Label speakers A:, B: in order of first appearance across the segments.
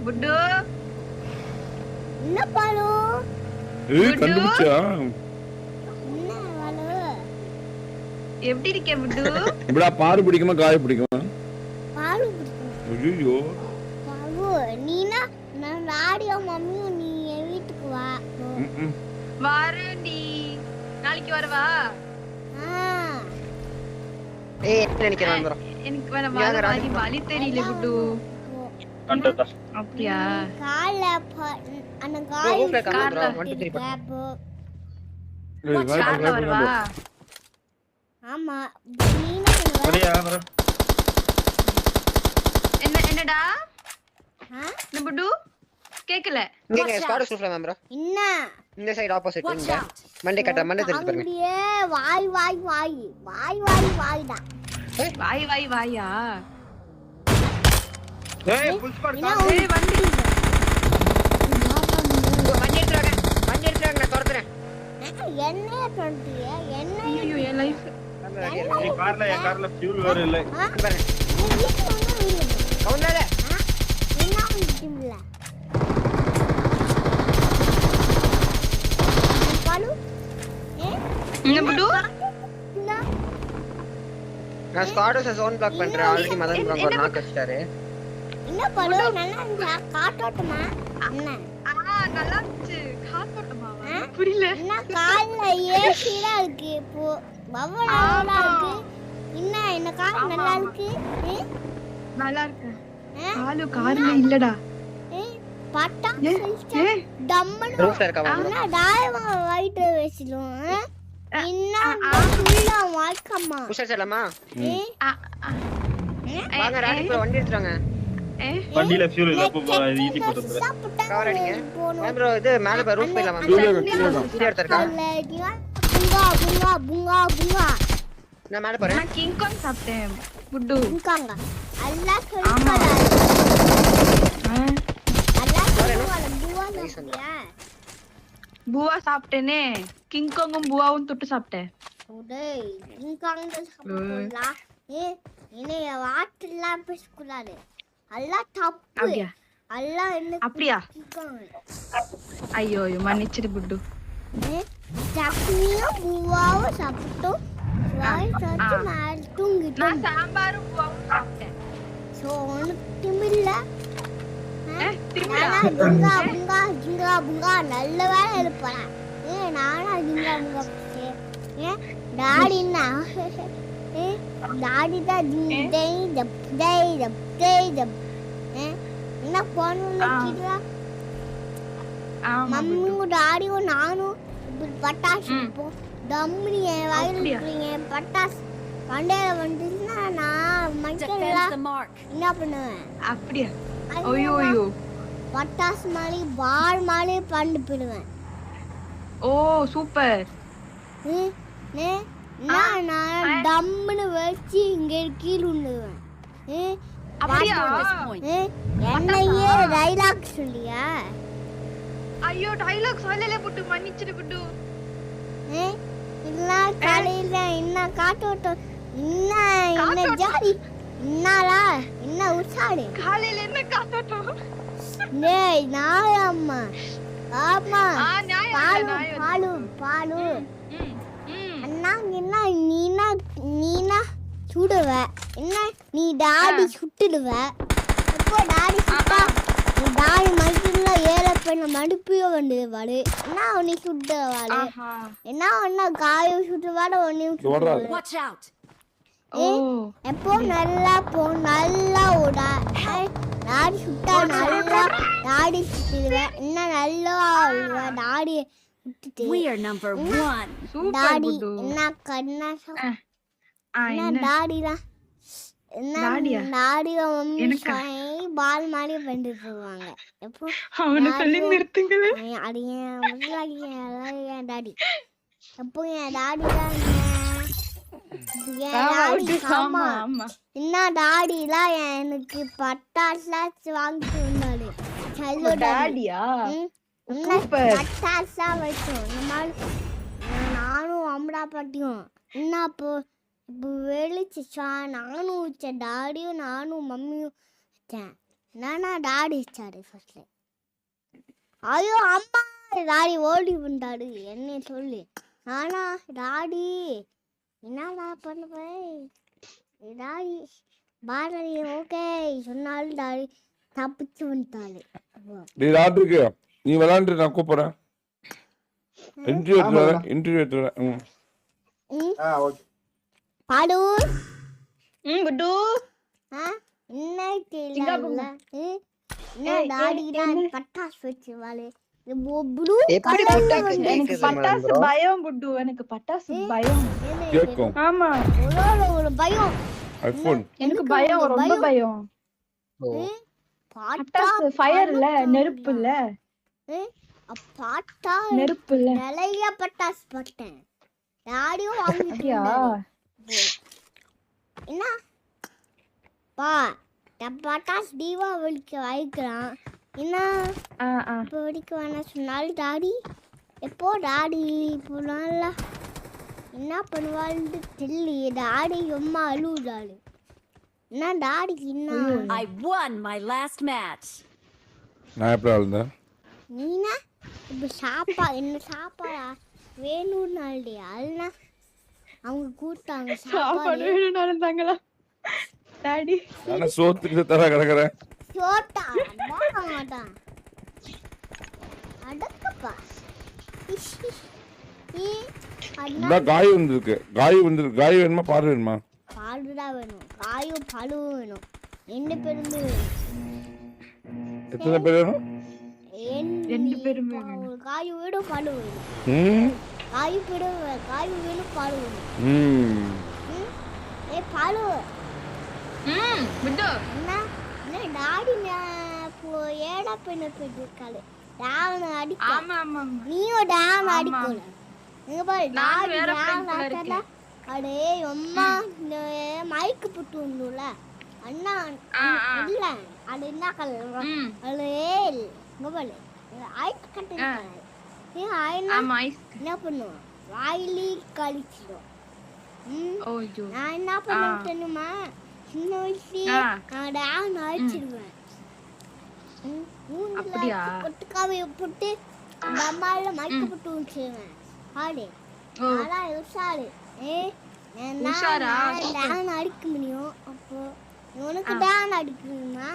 A: புட்டு
B: என்ன பாலு
C: கண்டுபிடிச்சா
B: என்ன பாலு
A: எப்படி இருக்க புட்டு?
C: இப்படா பாரு பிடிக்குமா காய் பிடிக்குமா?
B: பாலு பிடிக்கும்.
C: ஐயோ
B: பாலு நீனா நான் ராடியோ மம்மியும் நீ என் வீட்டுக்கு வா.
A: வரேன்டி. நாளைக்கு வரவா?
D: என்ன நினைக்கிறேன் வந்துறோம்.
A: எனக்கு வர மாதிரி வழி தெரியல புட்டு. அப்படியா?
B: கால்ல அந்த
D: ரூஃப்ல
B: கால்ல
D: கார்ல 1 2 3
A: கார்ல வரவா?
B: ஆமா நீனா
C: சரியா வர
A: என்னடா? என்ன புட்டு? கேக்கல.
D: இங்க ஸ்குவாட் ரூஃப்ல மேம் ப்ரோ.
B: என்ன
D: இந்த சைடு ஆப்போசிட் இங்க மண்டே கட்ட மண்டே தெரிஞ்சு பாருங்க.
B: அப்படியே வாய் வாய் வாய் வாய் வாய் வாய்டா.
A: வாய் வாயா?
C: ஏய் புல் ஸ்குவாட்
A: ஏய் வண்டி.
D: வண்டி எடுத்துறாங்க நான் துரத்துறேன்.
B: என்ன பண்ணிட்டியா என்ன
A: ஐயோ என் லைஃப்.
C: நீ கார்ல ஃபியூல் வேற இல்ல.
D: பாருங்க. கவுண்டால
B: என்ன பண்ணிட்டீங்கள பாலு
A: என்ன புட்டு?
D: நான் ஸ்குவாட் ஜோன் பிளாக் பண்றேன். ஆல்ரெடி மதன் ப்ரோ ஒரு நாக் அடிச்சாரு.
B: என்ன பாலு நல்லா இருந்தா காட்டோட்டமா என்ன
A: நல்லா இருந்துச்சு. காத்தோட்டமாவா? புரியல.
B: என்ன கால்ல ஏசிடா இருக்கு இப்போ பவளா இருக்கு. என்ன கால் நல்லா இருக்கு.
A: நல்லா இருக்கு. கார்ல இல்லடா.
B: பட்டா
A: ஏய்
B: டம்மன்
D: ரூஃப்ல இருக்கா ப்ரோ.
B: என்ன டாயமா வைட் வெச்சிலும் என்ன ஃபுல்லா வாய்க்கம்மா
D: புஷர் செல்லமா
B: ஏ
D: வாங்க ராடி ப்ரோ வண்டி எடுத்துறாங்க.
C: வண்டியில ஃபியூல் இல்ல போ ஈஸி போட்டு
D: கவர் அடிங்க மேம் ப்ரோ. இது மேல பா ரூஃப் போயிடலாம் மேம். வீடியோ எடுத்துறக்கா
B: புங்கா புங்கா புங்கா புங்கா
D: நான் மேல போறேன்.
A: நான் கிங் காங் சாப்பிட்டேன் புட்டு.
B: புங்காங்க அல்லா சொல்லுடா அல்லா சொல்லுடா புவா சாப்பிட்டியா?
A: பூவா சாப்பிட்டேனே. கிங் காங்கும் பூவாவும் தொட்டு சாப்பிட்டேன்.
B: டேய் புங்காங்க சாப்பிடலாம். என்னைய வாட்டெல்லாம் பேசக்கூடாது. அல்லா தப்பு.
A: அப்படியா?
B: அல்லா என்ன
A: அப்படியா? ஐயோ மன்னிச்சிடு புட்டு.
B: சட்னியும் பூவாவும் சாப்பிட்டோம். வாய் சாப்பிட்டு மேல தூங்கிட்டோம்.
A: நான் சாம்பாரும் பூவாவும் சாப்பிட்டேன்.
B: சோ உனக்கு திமில்ல
A: திரும்பிடா.
B: புங்கா புங்கா ஜிங்கா புங்கா நல்ல வேலை இருப்பேன். நானா ஜிங்கா புங்கா டாடின்னா டாடி தான் என்ன பண்ணுவா மம்மியும் டாடியும் நானும் இப்படி பட்டாசு இருப்போம். டம்னி என் வயல் இருக்கிறீங்க பட்டாசு பண்டையில வந்துச்சுன்னா நான் மக்கள் என்ன பண்ணுவேன்.
A: அப்படியா? ஐயோ
B: பட்டாசு மாதிரி பால் மாதிரி பண்டு போயிடுவேன்.
A: ஓ சூப்பர்.
B: நான் டம்னு வச்சு இங்க கீழே விழுவேன்.
A: அப்படியா?
B: என்னையே டைலாக் சொல்லியா?
A: ஐயோ டைலாக் சொல்லல புட்டு. மன்னிச்சிடு புட்டு.
B: இல்ல காலையில என்ன காட்டோட்டம் என்ன ஜாதி என்னடா என்ன உற்சாடு
A: காலையில என்ன காத்தோட்டம்?
B: டேய் நாயம்மா ஆமா
A: நியாயம்
B: பாலு பாலு அண்ணா என்ன நீனா சுடுவ என்ன நீ டாடி சுட்டுடுவ. எப்போ டாடி சுட்டா டாடி மனுஷன்ல ஏழை பெண்ண மடுப்பியோ வந்துடுவாடு. என்ன நீ சுட்டுவாடு என்ன ஒன்னா காயம் சுட்டுவாட ஒன்னையும் சுட்டுவாடு. எப்போ நல்லா ஓடா டாடி சுட்டா நல்லா டாடி சுட்டுடுவேன். என்ன நல்லா டாடி விட்டுட்டு டாடி என்ன கண்ணா என்ன டாடிலாம் என்ன டாடியோ மம்மி பால் மாதிரி பண்ணிட்டு போவாங்க. எப்போ
A: அவனை சொல்லி நிறுத்துங்களே.
B: அது என் டாடி எப்போ என் டாடி தான் என்ன டாடிலாம் எனக்கு பட்டாசுலாம் வாங்கிட்டு வந்தாரு.
A: டாடியா?
B: பட்டாசா வச்சோம் இந்த மாதிரி நானும் அம்மா பாட்டியும் என்ன இப்போ வெளிச்சா நானும் வச்சேன். டாடியும் நானும் மம்மியும் வச்சேன். நானா டாடி இச்சாரு ஃபர்ஸ்ட்ல. ஐயோ அம்மா டாடி ஓடி வந்தாரு என்ன சொல்லு. நானா டாடி என்னடா பண்ணுவேன் டாடி பாரதி ஓகே சொன்னாலும் டாடி தப்பிச்சு வந்துட்டாரு.
E: நீ ராட்டுக்கு நீ விளையாண்டு நான் கூப்பிடுறேன். இன்டர்வியூ எடுத்துறேன்.
C: ஓகே
B: பாடு
A: குட்டு
B: என்ன தெரியல. என்ன டாடி தான் பட்டாசு வச்சுவாளே.
D: எப்படி பட்டாசு
A: எனக்கு
D: கேக்குது
A: பட்டாசு
D: bro?
A: பயம் குட்டு, எனக்கு பட்டாசு பயம்.
E: கேட்கும்.
A: ஆமா
B: ஒரு பயம்
E: ஐபோன்
A: எனக்கு பயம், ரொம்ப பயம்.
D: ஓ,
A: பட்டாசு ஃபயர் இல்ல, நெருப்பு இல்ல,
B: பாட்டா
A: நெருப்பு இல்ல.
B: நிறைய பட்டாசு பட்டேன். டாடியும்
A: அப்படியா?
B: வாங்கிட்டு என்ன பா பட்டாசு தீபாவளிக்கு வைக்கலாம். என்ன இப்போ வெடிக்க வேணாம் சொன்னாலும் டாடி எப்போ டாடி இப்போ நல்லா என்ன பண்ணுவாள்னு தெரியலையே. டாடி அம்மா அழுவுடாளு. என்ன டாடிக்கு என்ன
F: I won my last match.
E: நான் எப்படி ஆளுந்தேன்?
B: நீனா இப்போ என்ன சாப்பாடா வேணும்னாலே அதுனா அவங்க கூட்டாங்க
A: சாப்பாடு
B: சாப்பாடு
A: வேணும்னு இருந்தாங்களா டாடி?
E: நானே சோத்துக்கு தர கிடக்குறேன்.
B: சோட்டா வாங்க மாட்டான் அடக்கப்பா.
E: இந்த காய் வந்திருக்கு. காய் வேணுமா பால் வேணுமா?
B: பாலுதான் வேணும். காயும் பழுவும் வேணும். ரெண்டு பேருமே
E: எத்தனை பேர் வேணும்?
A: ரெண்டு பேருமே
B: ஒரு காய் வேணும் பழு வேணும்.
E: ம்
B: காய் வேணும் பழு வேணும்.
E: ம்
B: ஏ பழு
A: குட்டு
B: என்ன என்ன டாடி ஏடா பெண்ணு போயிட்டு டான் அடிக்க.
A: ஆமா ஆமா ஆமா.
B: நீயும் டான் அடிக்கல. நீங்க பாரு
A: நான்
B: டாடி
A: வேற
B: டான்
A: friend கூட
B: அடிக்கல.
A: இருக்கேன்.
B: அடே அம்மா இந்த மைக்கு புட்டு உண்டுல அண்ணா இல்ல அது என்ன கலர் அது இங்க பாரு ஐஸ் கட்டு நீ ஐனா
A: ஆமா ஐஸ்.
B: என்ன பண்ணுவோம் வாயிலி கழிச்சிடும்.
A: ஓய்யோ
B: நான் என்ன பண்ணுவேன் தெரியுமா சின்ன வயசுல நான் டான் அடிச்சிடுவேன்.
A: அப்படியா?
B: பொட்டுக்காவை போட்டு அம்மால மைக்கு புட்டு வச்சிருவேன். ஆடு அதான் உஷாரு.
A: உஷாரா?
B: டான் அடிக்க முடியும். அப்போ உனக்கு டான் அடிக்கணுமா?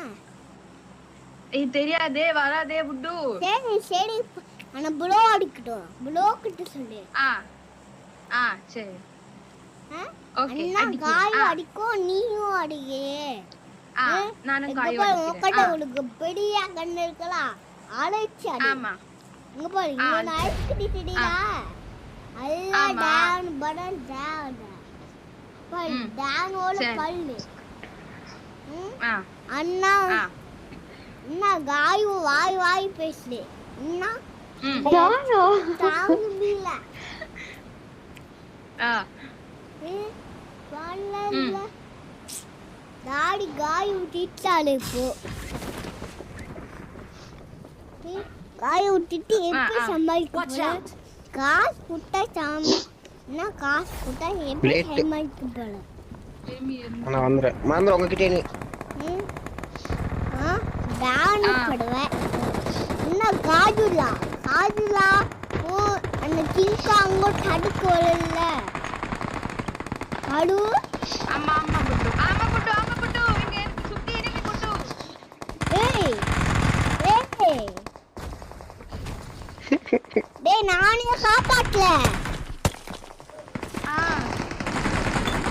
A: இது தெரியாதே, வராதே புட்டு.
B: சரி சரி ஆனா புளோ அடிக்கட்டும். புளோ கிட்ட சொல்லு.
A: சரி
B: ஆ?
A: ஓகே.
B: அண்ணா காய் அடிக்கும் நீயும் அடியே.
A: நானும் காய்
B: உங்ககிட்ட
A: வச்சிருக்கேன்.
B: உனக்கு பெரிய கண்ணு இருக்கலாம் அழைச்சி அடி.
A: ஆமா
B: இங்க பாரு இங்க ஐஸ் கட்டி தெரியுதா? அல்லா டான் படன் டான் பாரு டானோட பல்லு. அண்ணா அண்ணா காயு வாய் பேசுது. அண்ணா டானோ தாங்குல வரல டாடி காய் விட்டுட்டாலே இப்போ. காய் விட்டுட்டு எப்படி சமாளிக்க? காசு குட்டா என்ன காசு குட்டா எப்படி சமாளிக்க போல?
D: நான் வந்துறேன். மாந்திர உங்ககிட்ட நீ
B: டான் படுவேன். என்ன காஜுலா ஓ அந்த கிங்கா அங்கோட்டு அடிக்க வரல அடு.
A: ஆமா ஆமா புட்டு. ஆமா புட்டு, ஆமா புட்டு. இங்க எனக்கு சுத்தி இருக்கு புட்டு.
B: ஏய் டேய் நானே காப்பாத்தல.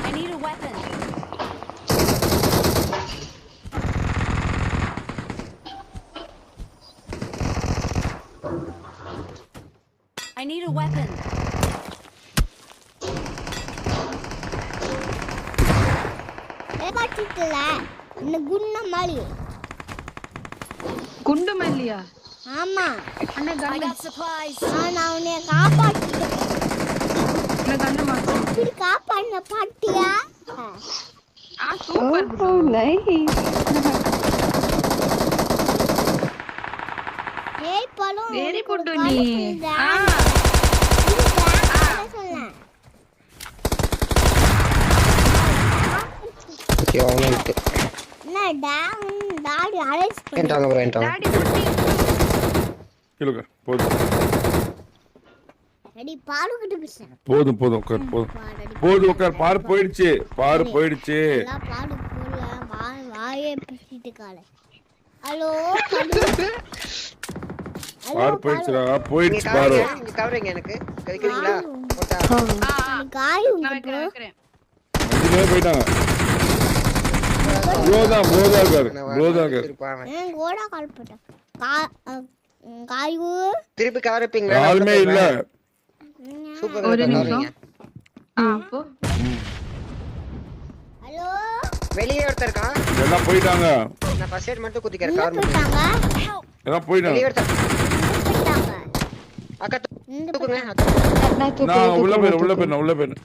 F: I need a weapon. I need a weapon.
B: ஏகாச்சிட்டல இந்த குண்ண மாலி.
A: குண்டு மல்லியா?
B: ஆமா
A: அண்ணா
F: I
A: கண்ணு.
F: got supplies.
B: நான் உன்னை காப்பாத்திட்டேன்.
A: அண்ணா கண்ணு மாத்து.
B: இப்படி காப்பாத்தின பாட்டியா?
A: சூப்பர் புட்டு. நைஸ்.
B: ஏய் பழம்
A: வெரி புட்டு நீ.
B: சொல்லலாம்.
D: ஓகே அவனுக்கு
B: என்ன டான் டாடி அரேஞ்ச் பண்ணு
D: என்ட்ராங்க ப்ரோ என்ட்ராங்க
A: டாடி குட்டி
E: கீழே உட்கார். போதும்
B: டாடி பாரு கிட்ட பேசுறேன்
E: போதும் போதும் உட்கார் போதும்
B: டாடி
E: போதும் உட்கார். பாரு போயிடுச்சு போயிடுச்சு.
B: எல்லாம் பாடு போல வாயே பேசிட்டு கால ஹலோ
E: பாரு போயிடுச்சுடா போயிடுச்சு
D: நீங்க
E: பாரு.
D: கவரிங்க எனக்கு கறிக்கிறீங்களா போட்டா
B: காய்
A: நான்
B: உங்க
A: வைக்கிறேன் வைக்கிறேன்
E: 5 பேர் போயிட்டாங்க. ப்ரோதான் இருக்காரு
D: இருப்பாங்க
B: ஏன் கோடா கால் போட்டேன் காயு
D: திருப்பி கவர் வைப்பீங்களா
E: யாருமே இல்ல.
D: சூப்பர்
A: ஒரு நிமிஷம்.
D: கவரிங்க
A: போ
B: ஹலோ
D: வெளியே ஒருத்தர் இருக்கான்
E: எல்லாம் போயிட்டாங்க.
D: நான் ஃபர்ஸ்ட் எய்ட் மட்டும் குத்திக்கிறேன்
B: எங்க
D: கவர் மட்டும்
B: போயிட்டாங்க
E: எல்லாம் போயிட்டாங்க.
D: வெளியே ஒருத்தர்
B: போயிட்டாங்க
D: அக்கா
B: இந்த
D: தூக்குங்க
E: நான் உள்ள போயிரு.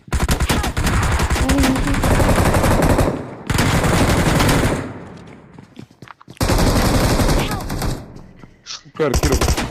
E: உட்கார் கீழே உட்கார்.